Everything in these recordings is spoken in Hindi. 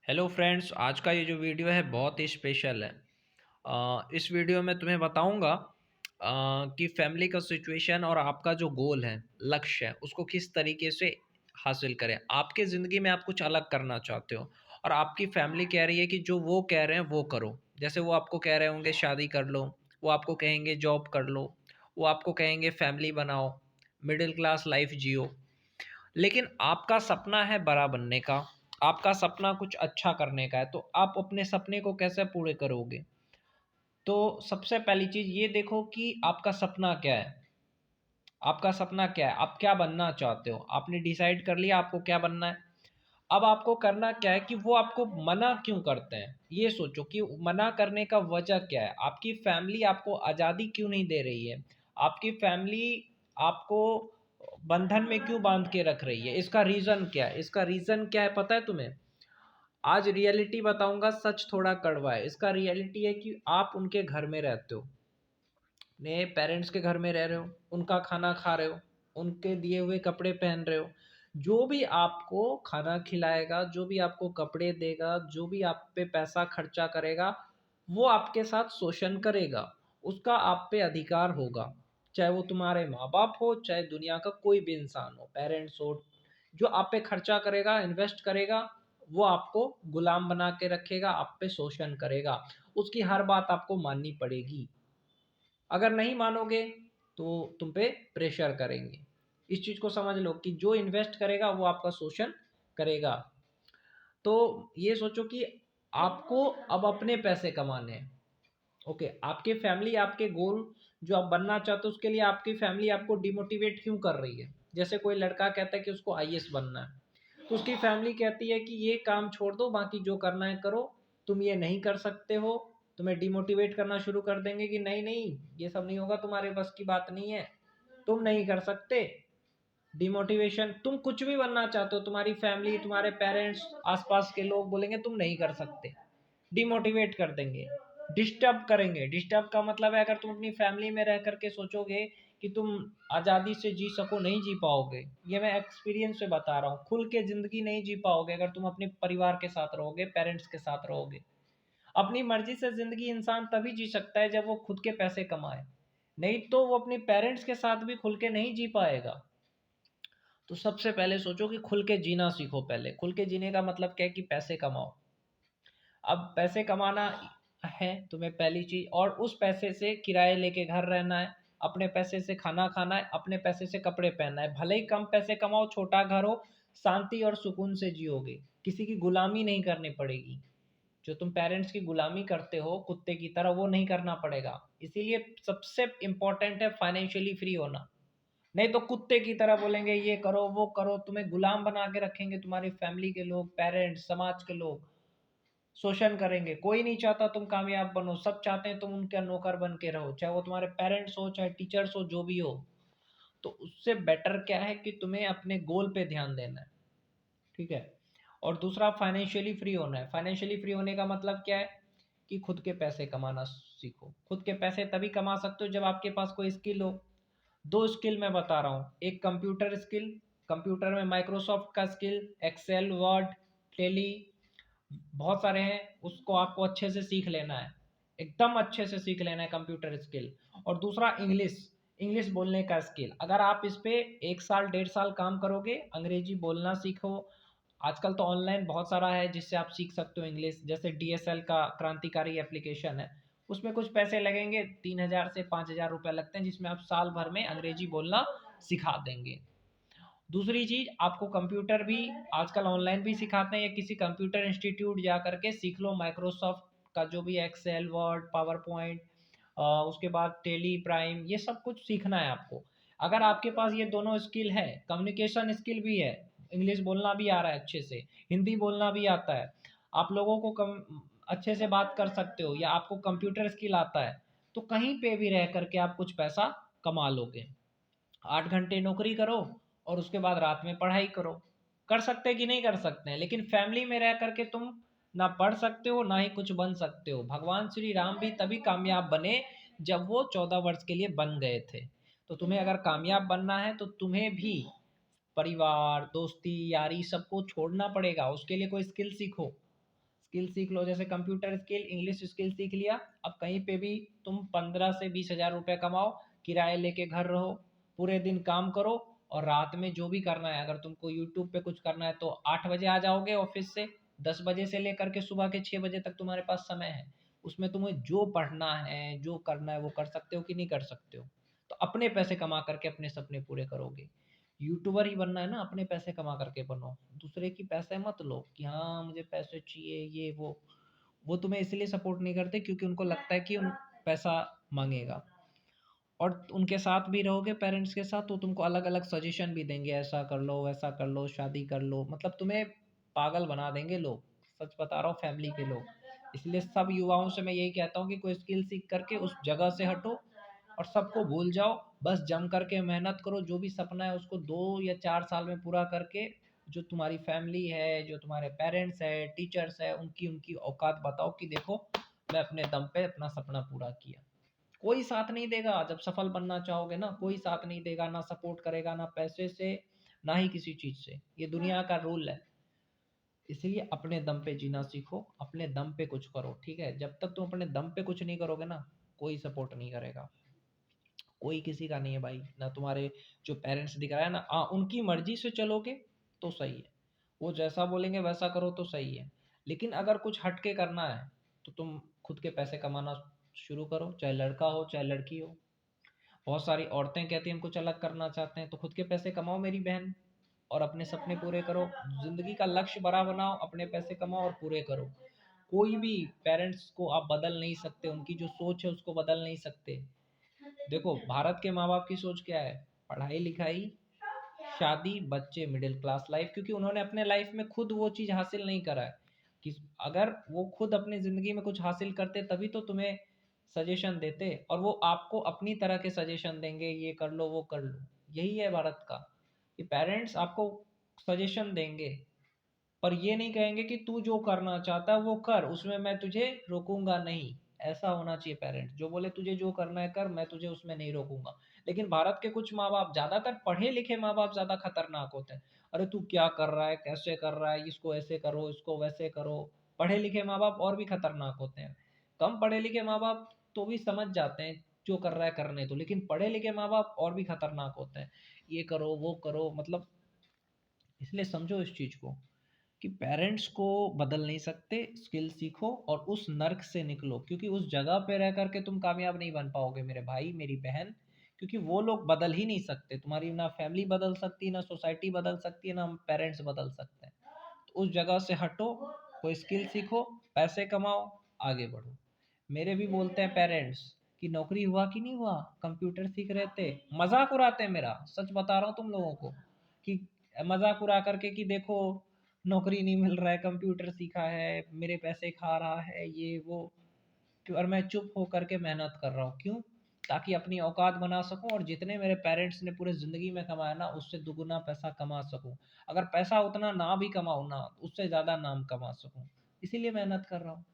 हेलो फ्रेंड्स, आज का ये जो वीडियो है बहुत ही स्पेशल है। इस वीडियो में तुम्हें बताऊंगा कि फैमिली का सिचुएशन और आपका जो गोल है, लक्ष्य है, उसको किस तरीके से हासिल करें। आपके ज़िंदगी में आप कुछ अलग करना चाहते हो और आपकी फैमिली कह रही है कि जो वो कह रहे हैं वो करो। जैसे वो आपको कह रहे होंगे शादी कर लो, वो आपको कहेंगे जॉब कर लो, वो आपको कहेंगे फैमिली बनाओ, मिडिल क्लास लाइफ जियो। लेकिन आपका सपना है बड़ा बनने का, आपका सपना कुछ अच्छा करने का है, तो आप अपने सपने को कैसे पूरे करोगे? तो सबसे पहली चीज़ ये देखो कि आपका सपना क्या है? आपका सपना क्या है? आप क्या बनना चाहते हो? आपने डिसाइड कर लिया आपको क्या बनना है। अब आपको करना क्या है कि वो आपको मना क्यों करते हैं? ये सोचो कि मना करने का वजह क्या है? आपकी फैमिली आपको आज़ादी क्यों नहीं दे रही है? आपकी फैमिली आपको बंधन में क्यों बांध के रख रही है? इसका रीज़न क्या है? इसका रीज़न क्या है पता है तुम्हें? आज रियलिटी बताऊंगा, सच थोड़ा कड़वा है। इसका रियलिटी है कि आप उनके घर में रहते हो, अपने पेरेंट्स के घर में रह रहे हो, उनका खाना खा रहे हो, उनके दिए हुए कपड़े पहन रहे हो। जो भी आपको खाना खिलाएगा, जो भी आपको कपड़े देगा, जो भी आप पे पैसा खर्चा करेगा, वो आपके साथ शोषण करेगा। उसका आप पे अधिकार होगा, चाहे वो तुम्हारे माँ बाप हो, चाहे दुनिया का कोई भी इंसान हो, पेरेंट्स हो। जो आप पे खर्चा करेगा, इन्वेस्ट करेगा, वो आपको गुलाम बना के रखेगा, आप पे शोषण करेगा। उसकी हर बात आपको माननी पड़ेगी। अगर नहीं मानोगे तो तुम पे प्रेशर करेंगे। इस चीज़ को समझ लो कि जो इन्वेस्ट करेगा वो आपका शोषण करेगा। तो ये सोचो कि आपको अब अपने पैसे कमाने हैं। ओके, आपके फैमिली आपके गोल जो आप बनना चाहते हो उसके लिए आपकी फैमिली आपको डिमोटिवेट क्यों कर रही है? जैसे कोई लड़का कहता है कि उसको आईएएस बनना है, तो उसकी फैमिली कहती है कि ये काम छोड़ दो, बाकी जो करना है करो, तुम ये नहीं कर सकते हो। तुम्हें डिमोटिवेट करना शुरू कर देंगे कि नहीं नहीं, ये सब नहीं होगा, तुम्हारे बस की बात नहीं है, तुम नहीं कर सकते। डिमोटिवेशन, तुम कुछ भी बनना चाहते हो, तुम्हारी फैमिली, तुम्हारे पेरेंट्स, आसपास के लोग बोलेंगे तुम नहीं कर सकते, डिमोटिवेट कर देंगे, डिस्टर्ब करेंगे। डिस्टर्ब का मतलब है, अगर तुम अपनी फैमिली में रह करके सोचोगे कि तुम आज़ादी से जी सको, नहीं जी पाओगे। ये मैं एक्सपीरियंस से बता रहा हूँ, खुल के ज़िंदगी नहीं जी पाओगे अगर तुम अपने परिवार के साथ रहोगे, पेरेंट्स के साथ रहोगे। अपनी मर्जी से ज़िंदगी इंसान तभी जी सकता है जब वो खुद के पैसे कमाए, नहीं तो वो अपने पेरेंट्स के साथ भी खुल के नहीं जी पाएगा। तो सबसे पहले सोचो कि खुल के जीना सीखो। पहले खुल के जीने का मतलब क्या है कि पैसे कमाओ। अब पैसे कमाना है तुम्हें पहली चीज, और उस पैसे से किराए लेके घर रहना है, अपने पैसे से खाना खाना है, अपने पैसे से कपड़े पहनना है। भले ही कम पैसे कमाओ, छोटा घर हो, शांति और सुकून से जियोगे, किसी की गुलामी नहीं करनी पड़ेगी। जो तुम पेरेंट्स की गुलामी करते हो कुत्ते की तरह, वो नहीं करना पड़ेगा। इसीलिए सबसे इम्पोर्टेंट है फाइनेंशियली फ्री होना। नहीं तो कुत्ते की तरह बोलेंगे ये करो वो करो, तुम्हें गुलाम बना के रखेंगे, तुम्हारी फैमिली के लोग, पेरेंट्स, समाज के लोग शोषण करेंगे। कोई नहीं चाहता तुम कामयाब बनो, सब चाहते हैं तुम उनका नौकर बन के रहो, चाहे वो तुम्हारे पेरेंट्स हो, चाहे टीचर्स हो, जो भी हो। तो उससे बेटर क्या है कि तुम्हें अपने गोल पे ध्यान देना है। ठीक है। और दूसरा, फाइनेंशियली फ्री होना है। फाइनेंशियली फ्री होने का मतलब क्या है कि खुद के पैसे कमाना सीखो। खुद के पैसे तभी कमा सकते हो जब आपके पास कोई स्किल हो। दो स्किल मैं बता रहा हूँ, एक कंप्यूटर स्किल, कंप्यूटर में माइक्रोसॉफ्ट का स्किल, एक्सेल, वर्ड, टेली, बहुत सारे हैं, उसको आपको अच्छे से सीख लेना है, एकदम अच्छे से सीख लेना है कंप्यूटर स्किल। और दूसरा, इंग्लिश, इंग्लिश बोलने का स्किल। अगर आप इस पे 1 साल 1.5 साल काम करोगे, अंग्रेजी बोलना सीखो। आजकल तो ऑनलाइन बहुत सारा है जिससे आप सीख सकते हो इंग्लिश। जैसे डीएसएल का क्रांतिकारी एप्लीकेशन है, उसमें कुछ पैसे लगेंगे, 3,000 से 5,000 रुपये लगते हैं, जिसमें आप साल भर में अंग्रेजी बोलना सिखा देंगे। दूसरी चीज़, आपको कंप्यूटर भी आजकल ऑनलाइन भी सिखाते हैं, या किसी कंप्यूटर इंस्टीट्यूट जा करके सीख लो। माइक्रोसॉफ्ट का जो भी एक्सेल, वर्ड, पावर पॉइंट, उसके बाद टेली, प्राइम, ये सब कुछ सीखना है आपको। अगर आपके पास ये दोनों स्किल है, कम्युनिकेशन स्किल भी है, इंग्लिश बोलना भी आ रहा है अच्छे से, हिंदी बोलना भी आता है, आप लोगों को अच्छे से बात कर सकते हो, या आपको कंप्यूटर स्किल आता है, तो कहीं पे भी रह करके आप कुछ पैसा कमा लोगे। 8 घंटे नौकरी करो और उसके बाद रात में पढ़ाई करो। कर सकते हैं कि नहीं कर सकते हैं? लेकिन फैमिली में रह करके तुम ना पढ़ सकते हो, ना ही कुछ बन सकते हो। भगवान श्री राम भी तभी कामयाब बने जब वो 14 वर्ष के लिए बन गए थे। तो तुम्हें अगर कामयाब बनना है तो तुम्हें भी परिवार, दोस्ती, यारी सबको छोड़ना पड़ेगा, उसके लिए कोई स्किल सीखो। स्किल सीख लो, जैसे कंप्यूटर स्किल, इंग्लिश स्किल सीख लिया, अब कहीं पे भी तुम 15 से 20 हज़ार रुपये कमाओ, किराए लेके घर रहो, पूरे दिन काम करो, और रात में जो भी करना है, अगर तुमको यूट्यूब पे कुछ करना है तो 8 बजे आ जाओगे ऑफिस से, 10 बजे से लेकर के सुबह के 6 बजे तक तुम्हारे पास समय है, उसमें तुम्हें जो पढ़ना है जो करना है वो कर सकते हो कि नहीं कर सकते हो। तो अपने पैसे कमा करके अपने सपने पूरे करोगे। यूट्यूबर ही बनना है ना, अपने पैसे कमा करके बनो, दूसरे की पैसे मत लो कि हाँ मुझे पैसे चाहिए ये वो तुम्हें इसलिए सपोर्ट नहीं करते क्योंकि उनको लगता है कि उन पैसा मांगेगा। और उनके साथ भी रहोगे पेरेंट्स के साथ तो तुमको अलग अलग सजेशन भी देंगे, ऐसा कर लो वैसा कर लो शादी कर लो, मतलब तुम्हें पागल बना देंगे लोग, सच बता रहा हूँ फैमिली के लोग। इसलिए सब युवाओं से मैं यही कहता हूँ कि कोई स्किल सीख करके उस जगह से हटो और सबको भूल जाओ, बस जम करके मेहनत करो, जो भी सपना है उसको 2 या 4 साल में पूरा करके जो तुम्हारी फैमिली है, जो तुम्हारे पेरेंट्स है, टीचर्स है, उनकी उनकी औकात बताओ कि देखो मैं अपने दम पे अपना सपना पूरा किया। कोई साथ नहीं देगा जब सफल बनना चाहोगे ना, कोई साथ नहीं देगा, ना सपोर्ट करेगा, ना पैसे से, ना ही किसी चीज से, ये दुनिया का रूल है। इसलिए अपने दम पे जीना सीखो, अपने दम पे कुछ करो, ठीक है। जब तक तुम अपने दम पे कुछ नहीं करोगे ना, कोई सपोर्ट नहीं करेगा, कोई किसी का नहीं है भाई, ना तुम्हारे जो पेरेंट्स दिख रहा है ना, हाँ उनकी मर्जी से चलोगे तो सही है, वो जैसा बोलेंगे वैसा करो तो सही है। लेकिन अगर कुछ हट के करना है तो तुम खुद के पैसे कमाना शुरू करो, चाहे लड़का हो चाहे लड़की हो। बहुत सारी औरतें कहती हैं हम कुछ अलग करना चाहते हैं, तो खुद के पैसे कमाओ मेरी बहन, और अपने सपने पूरे करो, जिंदगी का लक्ष्य बड़ा बनाओ, अपने पैसे कमाओ और पूरे करो। कोई भी पेरेंट्स को आप बदल नहीं सकते, उनकी जो सोच है उसको बदल नहीं सकते। देखो भारत के माँ बाप की सोच क्या है, पढ़ाई लिखाई, शादी, बच्चे, मिडिल क्लास लाइफ, क्योंकि उन्होंने अपने लाइफ में खुद वो चीज़ हासिल नहीं करा है। कि अगर वो खुद अपनी ज़िंदगी में कुछ हासिल करते तभी तो तुम्हें सजेशन देते, और वो आपको अपनी तरह के सजेशन देंगे, ये कर लो वो कर लो। यही है भारत का, कि पेरेंट्स आपको सजेशन देंगे पर ये नहीं कहेंगे कि तू जो करना चाहता है वो कर, उसमें मैं तुझे रोकूंगा नहीं। ऐसा होना चाहिए पेरेंट्स, जो बोले तुझे जो करना है कर, मैं तुझे उसमें नहीं रोकूंगा। लेकिन भारत के कुछ माँ बाप, ज्यादातर पढ़े लिखे माँ बाप ज्यादा खतरनाक होते हैं। अरे तू क्या कर रहा है, कैसे कर रहा है, इसको ऐसे करो इसको वैसे करो। पढ़े लिखे माँ बाप और भी खतरनाक होते हैं। कम पढ़े लिखे माँ बाप तो भी समझ जाते हैं जो कर रहा है करने दो, लेकिन पढ़े लिखे माँ बाप और भी खतरनाक होते हैं, ये करो वो करो मतलब। इसलिए समझो इस चीज को कि पेरेंट्स को बदल नहीं सकते, स्किल सीखो और उस नर्क से निकलो, क्योंकि उस जगह पे रह करके तुम कामयाब नहीं बन पाओगे मेरे भाई मेरी बहन। क्योंकि वो लोग बदल ही नहीं सकते तुम्हारी, ना फैमिली बदल सकती, ना सोसाइटी बदल सकती है, ना हम पेरेंट्स बदल सकते हैं। तो उस जगह से हटो, कोई स्किल सीखो, पैसे कमाओ, आगे बढ़ो। मेरे भी बोलते हैं पेरेंट्स कि नौकरी हुआ कि नहीं हुआ, कंप्यूटर सीख रहे थे, मजाक उड़ाते हैं मेरा, सच बता रहा हूँ तुम लोगों को, कि मजाक उड़ा करके कि देखो नौकरी नहीं मिल रहा है, कंप्यूटर सीखा है, मेरे पैसे खा रहा है ये वो। और मैं चुप होकर के मेहनत कर रहा हूँ, क्यों? ताकि अपनी औकात बना सकूं, और जितने मेरे पेरेंट्स ने पूरे ज़िंदगी में कमाया ना उससे दुगना पैसा कमा सकूं। अगर पैसा उतना ना भी कमाऊं ना, उससे ज़्यादा नाम कमा सकूं, इसीलिए मेहनत कर रहा हूँ।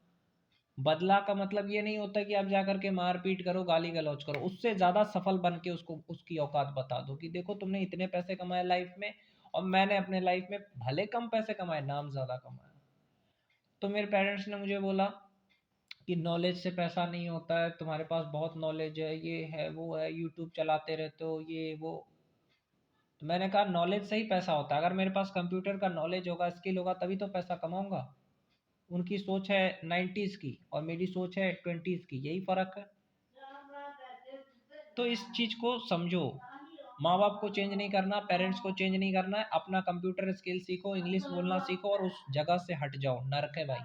बदला का मतलब ये नहीं होता कि आप जा करके मारपीट करो, गाली गलौज करो, उससे ज़्यादा सफल बन के उसको उसकी औकात बता दो कि देखो तुमने इतने पैसे कमाए लाइफ में, और मैंने अपने लाइफ में भले कम पैसे कमाए, नाम ज़्यादा कमाया। तो मेरे पेरेंट्स ने मुझे बोला कि नॉलेज से पैसा नहीं होता है, तुम्हारे पास बहुत नॉलेज है, ये है वो है, यूट्यूब चलाते रहते हो ये वो। तो मैंने कहा नॉलेज से ही पैसा होता है, अगर मेरे पास कंप्यूटर का नॉलेज होगा, स्किल होगा, तभी तो पैसा कमाऊंगा। उनकी सोच है 90s की और मेरी सोच है 20s की, यही फर्क है। तो इस चीज को समझो, माँ बाप को चेंज नहीं करना, पेरेंट्स को चेंज नहीं करना है, अपना कंप्यूटर स्किल सीखो, इंग्लिश बोलना सीखो और उस जगह से हट जाओ, नर्क है भाई।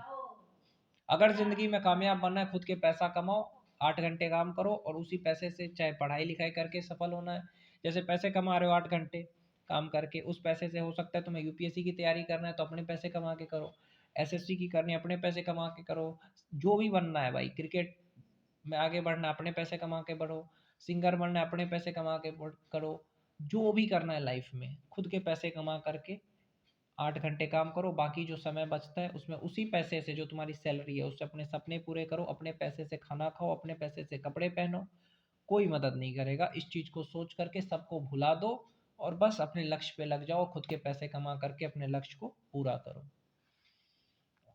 अगर ज़िंदगी में कामयाब बनना है, खुद के पैसा कमाओ, 8 घंटे काम करो और उसी पैसे से चाहे पढ़ाई लिखाई करके सफल होना है। जैसे पैसे कमा रहे हो 8 घंटे काम करके, उस पैसे से हो सकता है तुम्हें यूपीएससी की तैयारी करना है तो अपने पैसे कमा के करो, एसएससी की करनी है अपने पैसे कमा के करो, जो भी बनना है भाई, क्रिकेट में आगे बढ़ना है अपने पैसे कमा के बढ़ो, सिंगर बनना है अपने पैसे कमा के करो, जो भी करना है लाइफ में खुद के पैसे कमा करके 8 घंटे काम करो, बाकी जो समय बचता है उसमें उसी पैसे से, जो तुम्हारी सैलरी है उससे अपने सपने पूरे करो, अपने पैसे से खाना खाओ, अपने पैसे से कपड़े पहनो। कोई मदद नहीं करेगा, इस चीज़ को सोच करके सबको भुला दो और बस अपने लक्ष्य पे लग जाओ, खुद के पैसे कमा करके अपने लक्ष्य को पूरा करो।